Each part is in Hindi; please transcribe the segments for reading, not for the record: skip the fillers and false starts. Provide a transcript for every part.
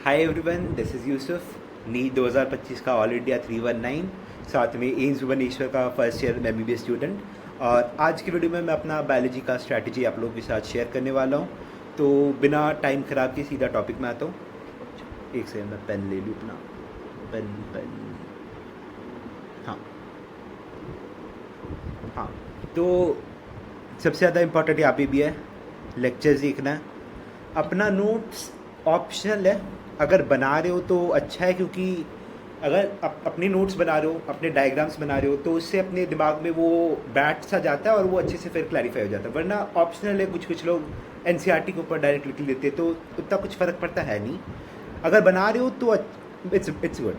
Hi everyone, this is Yusuf. NEET 2025 का ऑल इंडिया 319, साथ में एम्स भुवनेश्वर का फर्स्ट ईयर MBBS स्टूडेंट। और आज की वीडियो में मैं अपना बायोलॉजी का स्ट्रैटेजी आप लोगों के साथ शेयर करने वाला हूँ। तो बिना टाइम ख़राब के सीधा टॉपिक में आता हूँ। एक सेकंड मैं पेन ले लूँ अपना। पेन हाँ हाँ। तो सबसे ज़्यादा इम्पोर्टेंट यहाँ पे भी है, लेक्चर्स देखना है। अपना नोट्स ऑप्शनल है, अगर बना रहे हो तो अच्छा है, क्योंकि अगर अपने नोट्स बना रहे हो, अपने डायग्राम्स बना रहे हो, तो उससे अपने दिमाग में वो बैठ सा जाता है और वो अच्छे से फिर क्लैरिफाई हो जाता है। वरना ऑप्शनल है, कुछ लोग NCERT के ऊपर डायरेक्ट लिख लेते तो उतना कुछ फ़र्क पड़ता है नहीं। अगर बना रहे हो तो इट्स गुड।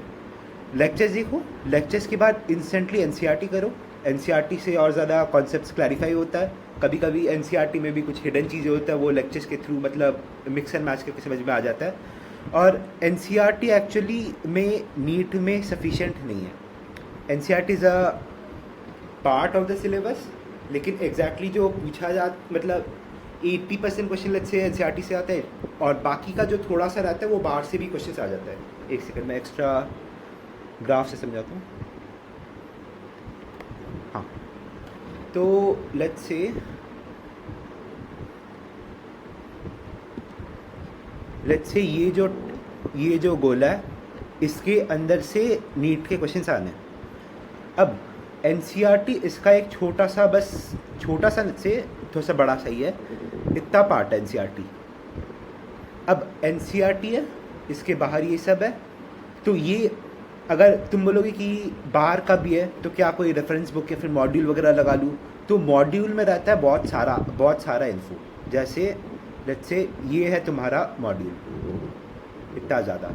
लेक्चर्स देखो, लेक्चर्स के बाद इंस्टेंटली NCERT करो। NCERT से और ज़्यादा कॉन्सेप्ट्स क्लैरिफाई होता है। कभी कभी NCERT में भी कुछ हिडन चीज़ें होता है, वो लेक्चर्स के थ्रू मतलब मिक्स एंड मैच करके समझ में आ जाता है। और NCERT एक्चुअली में नीट में सफिशेंट नहीं है। NCERT is a part of the syllabus, लेकिन एग्जैक्टली जो पूछा जा मतलब 80% क्वेश्चन लेट्स से NCERT से आता है, और बाकी का जो थोड़ा सा रहता है वो बाहर से भी क्वेश्चन आ जाता है। एक सेकंड में एक्स्ट्रा ग्राफ से समझाता हूँ। हाँ, तो लेट्स से ये जो गोला है, इसके अंदर से नीट के क्वेश्चन आने हैं। अब NCERT इसका एक छोटा सा से थोड़ा सा बड़ा सही है, इतना पार्ट है NCERT। अब NCERT है, इसके बाहर ये सब है। तो ये अगर तुम बोलोगे कि बाहर का भी है तो क्या कोई रेफरेंस बुक या फिर मॉड्यूल वगैरह लगा लूँ, तो मॉड्यूल में रहता है बहुत सारा इन्फो। जैसे लेट्स से ये है तुम्हारा मॉड्यूल, इतना ज़्यादा।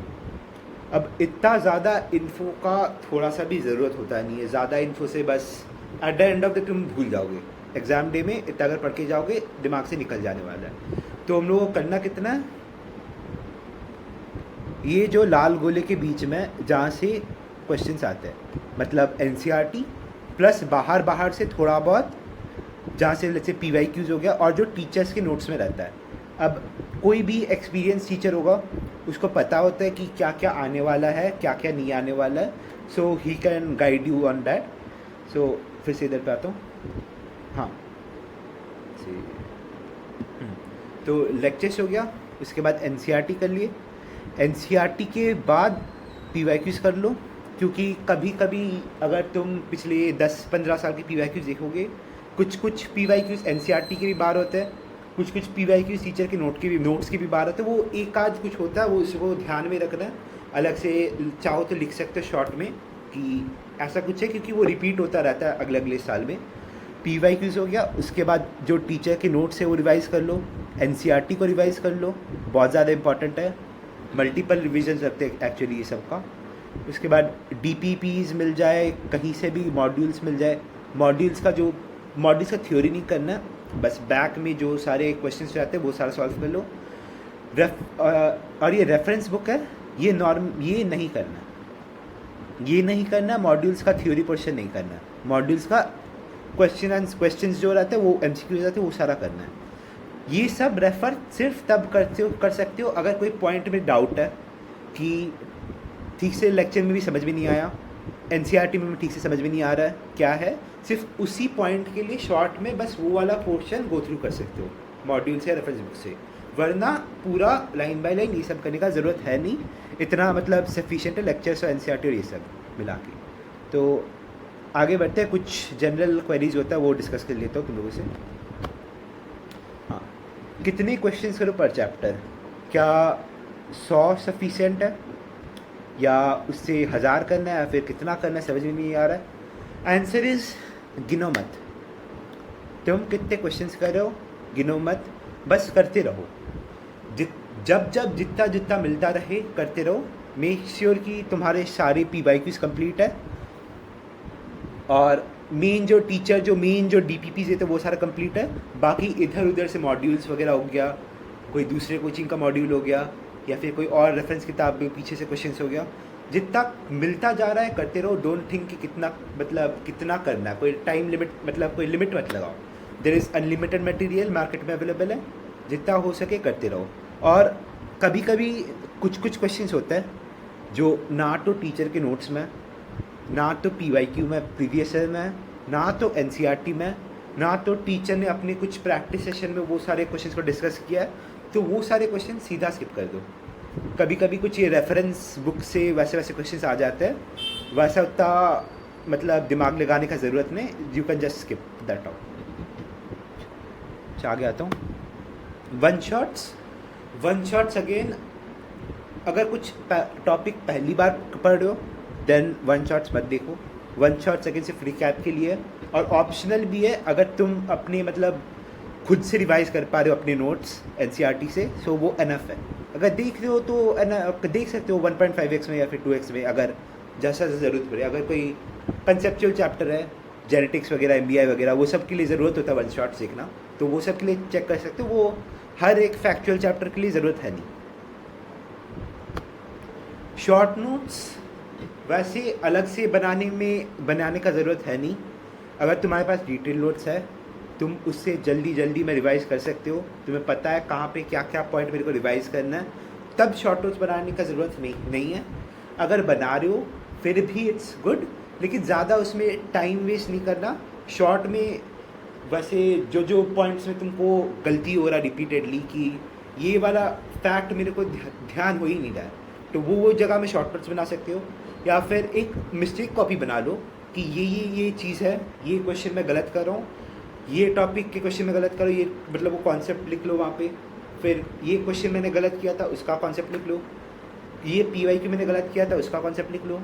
अब इतना ज़्यादा इन्फो का थोड़ा सा भी ज़रूरत होता नहीं है। ज़्यादा इन्फो से बस at the end of the तुम भूल जाओगे। एग्ज़ाम डे में इतना अगर पढ़ के जाओगे, दिमाग से निकल जाने वाला है। तो हम लोगों को करना कितना है, ये जो लाल गोले के बीच में जहाँ से क्वेश्चंस आते हैं, मतलब NCERT प्लस बाहर से थोड़ा बहुत जहाँ से जैसे PYQs हो गया, और जो टीचर्स के नोट्स में रहता है। अब कोई भी एक्सपीरियंस टीचर होगा, उसको पता होता है कि क्या क्या आने वाला है, क्या क्या नहीं आने वाला है। So he can guide you on that. So फिर से इधर पे आता हूँ। हाँ, तो लेक्चर्स हो गया, उसके बाद NCERT कर लिए। NCERT के बाद PYQs कर लो, क्योंकि कभी कभी अगर तुम पिछले 10-15 साल के PYQs देखोगे, कुछ PYQs NCERT के भी बाहर होते हैं, कुछ PYQs टीचर के नोट्स के भी बाहर होते हैं। वो एक आध कुछ होता है, वो इसको ध्यान में रखना है। अलग से चाहो तो लिख सकते हो शॉर्ट में कि ऐसा कुछ है, क्योंकि वो रिपीट होता रहता है अगले साल में। PYQs हो गया, उसके बाद जो टीचर के नोट्स है वो रिवाइज़ कर लो, NCERT को रिवाइज़ कर लो, बहुत ज़्यादा इंपॉर्टेंट है। मल्टीपल रिविजन रखते हैं एक्चुअली ये सब का। उसके बाद DPPs मिल जाए, कहीं से भी मॉड्यूल्स मिल जाए। मॉड्यूल्स का थ्योरी नहीं करना, बस बैक में जो सारे क्वेश्चंस रहते हैं वो सारा सॉल्व कर लो। और ये रेफरेंस बुक है, ये नहीं करना। मॉड्यूल्स का थ्योरी पोर्शन नहीं करना। मॉड्यूल्स का क्वेश्चंस जो रहते हैं वो MCQ रहते हैं, वो सारा करना है। ये सब रेफ़र सिर्फ तब कर सकते हो अगर कोई पॉइंट में डाउट है कि ठीक से लेक्चर में भी समझ में नहीं आया, NCERT में भी ठीक से समझ में नहीं आ रहा है क्या है। सिर्फ उसी पॉइंट के लिए शॉर्ट में बस वो वाला पोर्शन गो थ्रू कर सकते हो मॉड्यूल से या रेफरेंस बुक से। वरना पूरा लाइन बाय लाइन ये सब करने का ज़रूरत है नहीं। इतना मतलब सफिशिएंट है लेक्चर्स और NCERT और ये सब मिला के। तो आगे बढ़ते हैं, कुछ जनरल क्वेरीज होता है वो डिस्कस कर लेता हूँ तुम लोगों से। हाँ, कितने क्वेश्चंस करो पर चैप्टर? क्या 100 सफिशिएंट है, या उससे 1000 करना है, या फिर कितना करना है, समझ में नहीं आ रहा है। आंसर इज़ गिनो मत। तुम कितने क्वेश्चंस कर रहे हो गिनो मत, बस करते रहो। जब जितना मिलता रहे करते रहो। मेक श्योर कि तुम्हारे सारे PYQs कंप्लीट है, और मेन जो DPPs है तो वो सारा कंप्लीट है। बाकी इधर उधर से मॉड्यूल्स वगैरह हो गया, कोई दूसरे कोचिंग का मॉड्यूल हो गया, या फिर कोई और रेफरेंस किताब में पीछे से क्वेश्चंस हो गया। जितना मिलता जा रहा है करते रहो। डोंट थिंक कि कितना करना है, कोई टाइम लिमिट कोई लिमिट मत लगाओ। There is unlimited material market में अवेलेबल है, जितना हो सके करते रहो। और कभी कभी कुछ कुछ क्वेश्चंस होते हैं जो ना तो टीचर के नोट्स में, ना तो PYQ में प्रीवियस ईयर में, ना तो NCERT में, ना तो टीचर ने अपने कुछ प्रैक्टिस सेशन में वो सारे क्वेश्चंस को डिस्कस किया है, तो वो सारे क्वेश्चन सीधा स्किप कर दो। कभी कभी कुछ ये रेफरेंस बुक से वैसे वैसे क्वेश्चंस आ जाते हैं, वैसा उतना मतलब दिमाग लगाने का ज़रूरत नहीं, you can just skip that out. आगे आता हूँ। वन शॉट्स अगेन, अगर कुछ टॉपिक पहली बार पढ़ रहे हो देन वन शॉट्स मत देखो। वन शॉट्स अगेन सिर्फ रिकैप के लिए और ऑप्शनल भी है अगर तुम अपने मतलब खुद से रिवाइज कर पा रहे हो अपने नोट्स NCERT से, सो वो एनफ है। अगर देख रहे हो तो देख सकते हो 1.5x में या फिर 2x में, अगर जैसा ज़रूरत पड़े। अगर कोई कंसेप्चुअल चैप्टर है, जेनेटिक्स वगैरह, MBI वगैरह, वो सब के लिए ज़रूरत होता है वन शॉट्स देखना, तो वो सब के लिए चेक कर सकते हो। वो हर एक फैक्चुअल चैप्टर के लिए ज़रूरत है नहीं। शॉर्ट नोट्स वैसे अलग से बनाने का ज़रूरत है नहीं। अगर तुम्हारे पास डिटेल नोट्स है, तुम उससे जल्दी में रिवाइज़ कर सकते हो। तुम्हें पता है कहाँ पे क्या क्या पॉइंट मेरे को रिवाइज़ करना है, तब शॉर्ट नोट्स बनाने का ज़रूरत नहीं है। अगर बना रहे हो फिर भी इट्स गुड, लेकिन ज़्यादा उसमें टाइम वेस्ट नहीं करना। शॉर्ट में वैसे जो पॉइंट्स में तुमको गलती हो रहा रिपीटेडली कि ये वाला फैक्ट मेरे को ध्यान हो ही नहीं रहा है, तो वो जगह में शॉर्ट नोट्स बना सकते हो। या फिर एक मिस्टेक कॉपी बना लो कि ये चीज़ है, ये क्वेश्चन मैं गलत कर रहा हूँ, ये टॉपिक के क्वेश्चन में गलत करो, ये मतलब वो कॉन्सेप्ट लिख लो वहाँ पे। फिर ये क्वेश्चन मैंने गलत किया था, उसका कॉन्सेप्ट लिख लो। ये PYQ मैंने गलत किया था, उसका कॉन्सेप्ट लिख लो।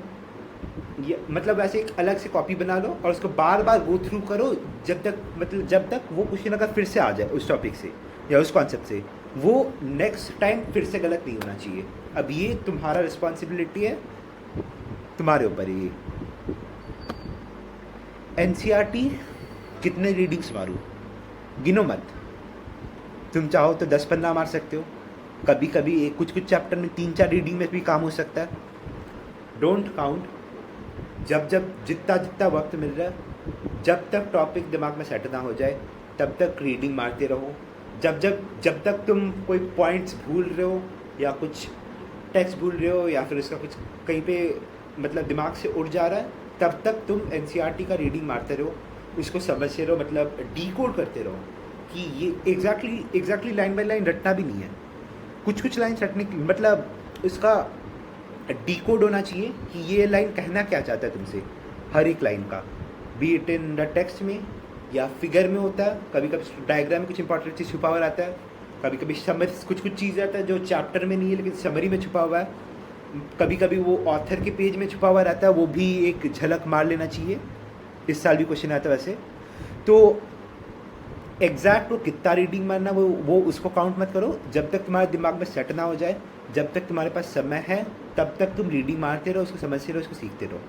ये मतलब ऐसे एक अलग से कॉपी बना लो और उसको बार बार गो थ्रू करो जब तक वो क्वेश्चन अगर फिर से आ जाए उस टॉपिक से या उस कॉन्सेप्ट से, वो नेक्स्ट टाइम फिर से गलत नहीं होना चाहिए। अब ये तुम्हारा रिस्पॉन्सिबिलिटी है, तुम्हारे ऊपर ही। NCERT कितने रीडिंग्स मारूँ, गिनो मत। तुम चाहो तो 10-15 मार सकते हो। कभी कभी कुछ चैप्टर में 3-4 रीडिंग में भी काम हो सकता है। Don't count. जब जितना वक्त मिल रहा है, जब तक टॉपिक दिमाग में सेट ना हो जाए तब तक रीडिंग मारते रहो। जब तक तुम कोई पॉइंट्स भूल रहे हो या कुछ टेक्स्ट भूल रहे हो या फिर उसका कुछ कहीं पे मतलब दिमाग से उड़ जा रहा है, तब तक तुम NCERT का रीडिंग मारते रहो, उसको समझते रहो, मतलब डीकोड करते रहो कि ये एग्जैक्टली लाइन बाय लाइन रटना भी नहीं है। कुछ लाइन रटने की मतलब उसका डीकोड होना चाहिए कि ये लाइन कहना क्या चाहता है तुमसे, हर एक लाइन का, B it in the text में या फिगर में होता है। कभी कभी डायग्राम में कुछ इंपॉर्टेंट चीज़ छुपा हुआ रहता है, कभी कभी समरी कुछ चीज़ रहता है जो चैप्टर में नहीं है लेकिन समरी में छुपा हुआ है। कभी कभी वो ऑथर के पेज में छुपा हुआ रहता है, वो भी एक झलक मार लेना चाहिए। इस साल भी क्वेश्चन आता है वैसे। तो एग्जैक्ट वो कितना रीडिंग मारना वो उसको काउंट मत करो। जब तक तुम्हारे दिमाग में सेट ना हो जाए, जब तक तुम्हारे पास समय है, तब तक तुम रीडिंग मारते रहो, उसको समझते रहो, उसको सीखते रहो।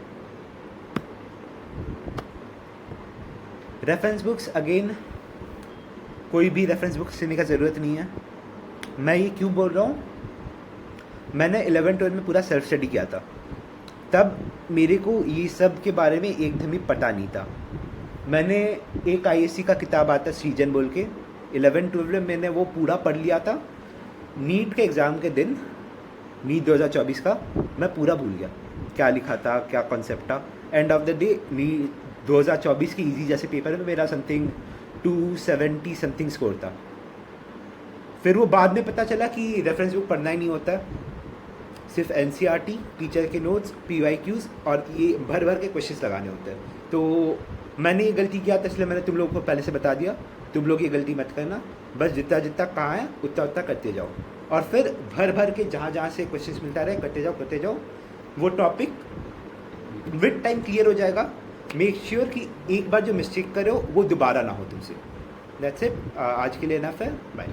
रेफरेंस बुक्स अगेन, कोई भी रेफरेंस बुक्स लेने का ज़रूरत नहीं है। मैं ये क्यों बोल रहा हूँ, मैंने 11-12 में पूरा सेल्फ स्टडी किया था, तब मेरे को ये सब के बारे में एकदम ही पता नहीं था। मैंने एक ISC का किताब आता सृजन बोल के, 11-12 में मैंने वो पूरा पढ़ लिया था। नीट के एग्ज़ाम के दिन, नीट 2024 का, मैं पूरा भूल गया क्या लिखा था, क्या कॉन्सेप्ट था। End of the day NEET 2024 के इजी जैसे पेपर में मेरा समथिंग 270 समथिंग स्कोर था। फिर वो बाद में पता चला कि रेफरेंस बुक पढ़ना ही नहीं होता, सिर्फ NCERT, टीचर के नोट्स, PYQs और ये भर के क्वेश्चंस लगाने होते हैं। तो मैंने ये गलती किया था, इसलिए मैंने तुम लोगों को पहले से बता दिया। तुम लोग ये गलती मत करना, बस जितना कहाँ है उतना करते जाओ और फिर भर के जहाँ से क्वेश्चंस मिलता रहे करते जाओ। वो टॉपिक विद टाइम क्लियर हो जाएगा। मेक श्योर कि एक बार जो मिस्टेक करो वो दोबारा ना हो तुमसे। दैट्स इट, आज के लिए इनफ है, बाय।